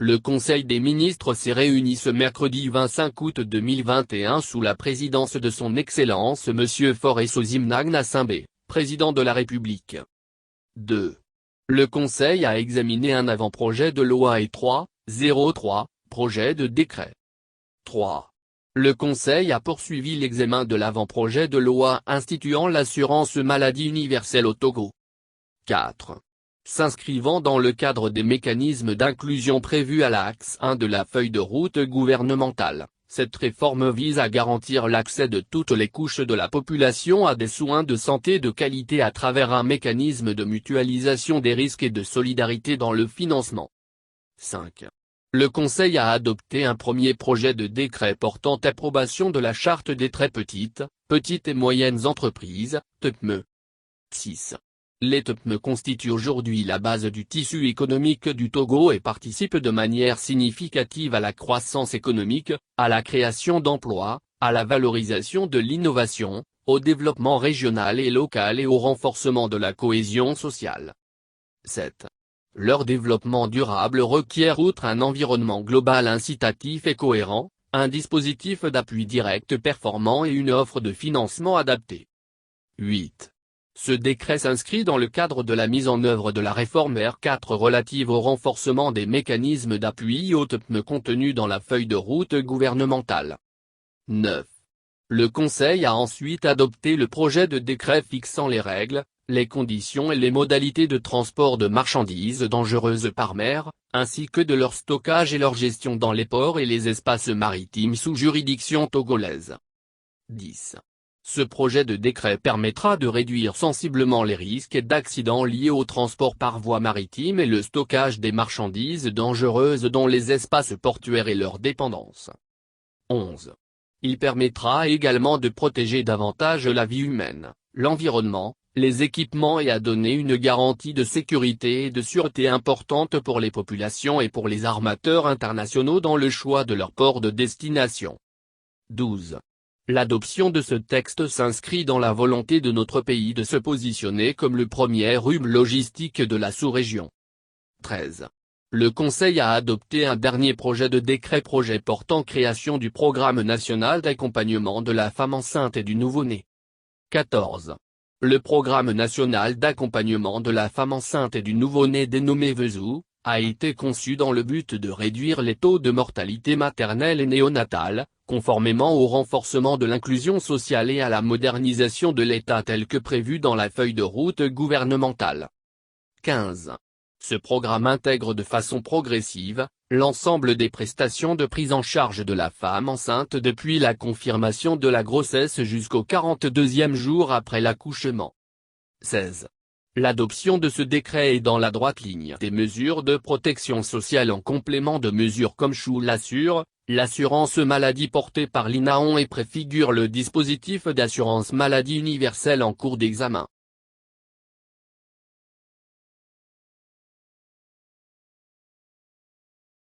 Le Conseil des ministres s'est réuni ce mercredi 25 août 2021 sous la présidence de son Excellence M. Faure Osinbajo Nassimbe, président de la République. 2. Le Conseil a examiné un avant-projet de loi et 3.03, projet de décret. 3. Le Conseil a poursuivi l'examen de l'avant-projet de loi instituant l'assurance maladie universelle au Togo. 4. S'inscrivant dans le cadre des mécanismes d'inclusion prévus à l'axe 1 de la feuille de route gouvernementale, cette réforme vise à garantir l'accès de toutes les couches de la population à des soins de santé de qualité à travers un mécanisme de mutualisation des risques et de solidarité dans le financement. 5. Le Conseil a adopté un premier projet de décret portant approbation de la charte des très petites et moyennes entreprises, TPME. 6. Les TPME constituent aujourd'hui la base du tissu économique du Togo et participent de manière significative à la croissance économique, à la création d'emplois, à la valorisation de l'innovation, au développement régional et local et au renforcement de la cohésion sociale. 7. Leur développement durable requiert outre un environnement global incitatif et cohérent, un dispositif d'appui direct performant et une offre de financement adaptée. 8. Ce décret s'inscrit dans le cadre de la mise en œuvre de la réforme R4 relative au renforcement des mécanismes d'appui aux TPME contenus dans la feuille de route gouvernementale. 9. Le Conseil a ensuite adopté le projet de décret fixant les règles, les conditions et les modalités de transport de marchandises dangereuses par mer, ainsi que de leur stockage et leur gestion dans les ports et les espaces maritimes sous juridiction togolaise. 10. Ce projet de décret permettra de réduire sensiblement les risques d'accidents liés au transport par voie maritime et le stockage des marchandises dangereuses dans les espaces portuaires et leurs dépendances. 11. Il permettra également de protéger davantage la vie humaine, l'environnement, les équipements et à donner une garantie de sécurité et de sûreté importante pour les populations et pour les armateurs internationaux dans le choix de leur port de destination. 12. L'adoption de ce texte s'inscrit dans la volonté de notre pays de se positionner comme le premier hub logistique de la sous-région. 13. Le Conseil a adopté un dernier projet de décret portant création du Programme national d'accompagnement de la femme enceinte et du nouveau-né. 14. Le Programme national d'accompagnement de la femme enceinte et du nouveau-né dénommé VESU, a été conçu dans le but de réduire les taux de mortalité maternelle et néonatale, conformément au renforcement de l'inclusion sociale et à la modernisation de l'État tel que prévu dans la feuille de route gouvernementale. 15. Ce programme intègre de façon progressive, l'ensemble des prestations de prise en charge de la femme enceinte depuis la confirmation de la grossesse jusqu'au 42e jour après l'accouchement. 16. L'adoption de ce décret est dans la droite ligne des mesures de protection sociale en complément de mesures comme Chou l'Assure, l'assurance maladie portée par l'INAON et préfigure le dispositif d'assurance maladie universelle en cours d'examen.